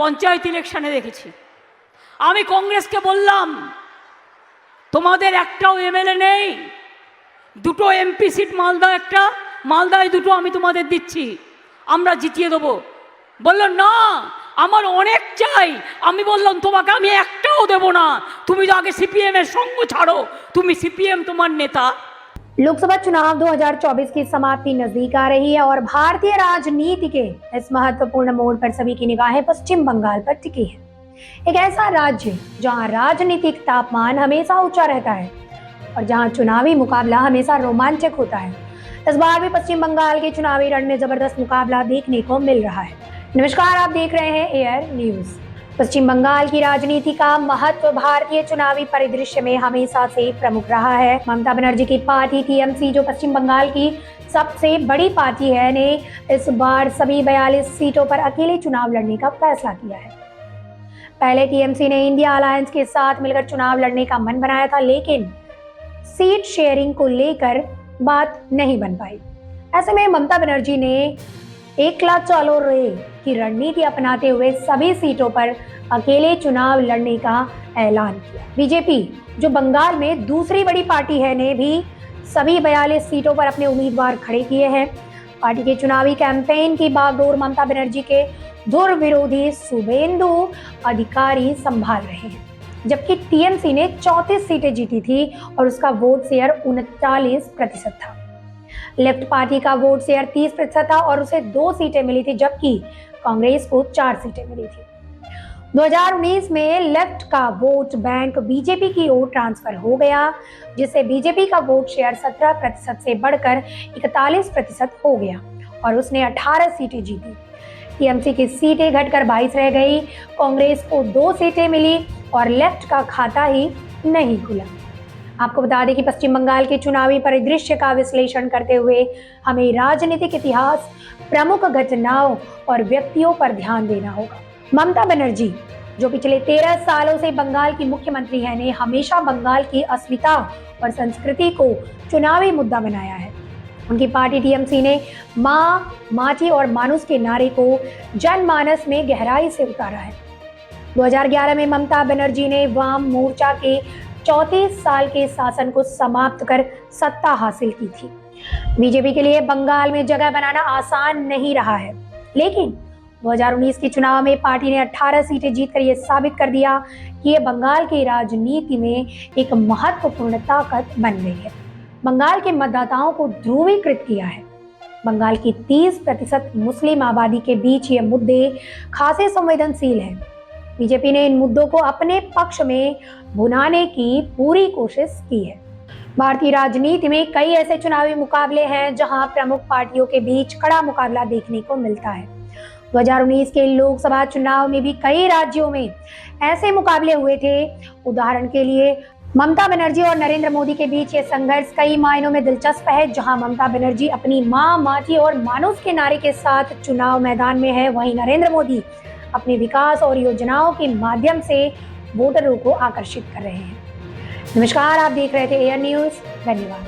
পঞ্চায়েত ইলেকশনে দেখেছি। আমি কংগ্রেসকে বললাম, তোমাদের একটাও এমএলএ নেই, দুটো এমপি সিট মালদা একটা, মালদায় দুটো আমি তোমাদের দিচ্ছি, আমরা জিতিয়ে দেবো। বলল না, আমার অনেক চাই। আমি বললাম, তোমাকে আমি একটাও দেব না, তুমি তো আগে সিপিএম এর সঙ্গ ছাড়ো, তুমি সিপিএম তোমার नेता। लोकसभा चुनाव 2024 की समाप्ति नजदीक आ रही है और भारतीय राजनीति के इस महत्वपूर्ण मोड़ पर सभी की निगाहें पश्चिम बंगाल पर टिकी है। एक ऐसा राज्य जहां राजनीतिक तापमान हमेशा ऊंचा रहता है और जहां चुनावी मुकाबला हमेशा रोमांचक होता है। इस बार भी पश्चिम बंगाल के चुनावी रण में जबरदस्त मुकाबला देखने को मिल रहा है। नमस्कार, आप देख रहे हैं एयर न्यूज। पश्चिम बंगाल की राजनीति का महत्व भारतीय चुनावी परिदृश्य में हमेशा से प्रमुख रहा है। ममता बनर्जी की पार्टी टीएमसी, जो पश्चिम बंगाल की सबसे बड़ी पार्टी है, ने इस बार सभी 42 सीटों पर अकेले चुनाव लड़ने का फैसला किया है। पहले टीएमसी ने इंडिया अलायंस के साथ मिलकर चुनाव लड़ने का मन बनाया था, लेकिन सीट शेयरिंग को लेकर बात नहीं बन पाई। ऐसे में ममता बनर्जी ने एकला चलो रे की रणनीति अपनाते हुए सभी सीटों पर अकेले चुनाव लड़ने का ऐलान किया। बीजेपी, जो बंगाल में दूसरी बड़ी पार्टी है, ने भी सभी 42 सीटों पर अपने उम्मीदवार खड़े किए हैं। पार्टी के चुनावी कैंपेन की बागडोर ममता बनर्जी के धुर विरोधी शुभेंदु अधिकारी संभाल रहे हैं, जबकि टीएमसी ने 34 सीटें जीती थी और उसका वोट शेयर 39% था। लेफ्ट पार्टी का वोट शेयर 30% था और उसे 2 सीटें मिली थी, जबकि कांग्रेस को 4 सीटें मिली थी। 2019 में लेफ्ट का वोट बैंक बीजेपी की ओर ट्रांसफर हो गया, जिससे बीजेपी का वोट शेयर 17% से बढ़कर 41% हो गया और उसने 18 सीटें जीती। टीएमसी की सीटें घटकर 22 रह गई, कांग्रेस को 2 सीटें मिली और लेफ्ट का खाता ही नहीं खुला। आपको बता दें कि पश्चिम बंगाल के चुनावी परिदृश्य का विश्लेषण करते हुए हमें राजनीतिक इतिहास, प्रमुख घटनाओं और व्यक्तियों पर ध्यान देना होगा। ममता बनर्जी, जो पिछले 13 सालों से बंगाल की मुख्यमंत्री हैं, ने हमेशा बंगाल की अस्मिता और संस्कृति को चुनावी मुद्दा बनाया है। उनकी पार्टी टीएमसी ने मां, माटी और मानुष के नारे को जनमानस में गहराई से उतारा है। 2011 में ममता बनर्जी ने वाम मोर्चा के 34 साल के शासन को समाप्त कर सत्ता हासिल की थी। बीजेपी के लिए बंगाल में जगह बनाना आसान नहीं रहा है, लेकिन 2019 के चुनाव में पार्टी ने 18 सीटें जीतकर यह साबित कर दिया कि ये बंगाल की राजनीति में एक महत्वपूर्ण ताकत बन गई है। बंगाल के मतदाताओं को ध्रुवीकृत किया है। बंगाल की 30% मुस्लिम आबादी के बीच ये मुद्दे खासे संवेदनशील हैं। बीजेपी ने इन मुद्दों को अपने पक्ष में भुनाने की पूरी कोशिश की है। भारतीय राजनीति में कई ऐसे चुनावी मुकाबले हैं जहां प्रमुख पार्टियों के बीच कड़ा मुकाबला देखने को मिलता है। 2019 के लोकसभा चुनाव में भी कई राज्यों में ऐसे मुकाबले हुए थे। उदाहरण के लिए ममता बनर्जी और नरेंद्र मोदी के बीच ये संघर्ष कई मायनों में दिलचस्प है। जहां ममता बनर्जी अपनी मां, माटी और मानुष के नारे के साथ चुनाव मैदान में है, वहीं नरेंद्र मोदी अपने विकास और योजनाओं के माध्यम से वोटरों को आकर्षित कर रहे हैं। नमस्कार, आप देख रहे थे एयर न्यूज। धन्यवाद।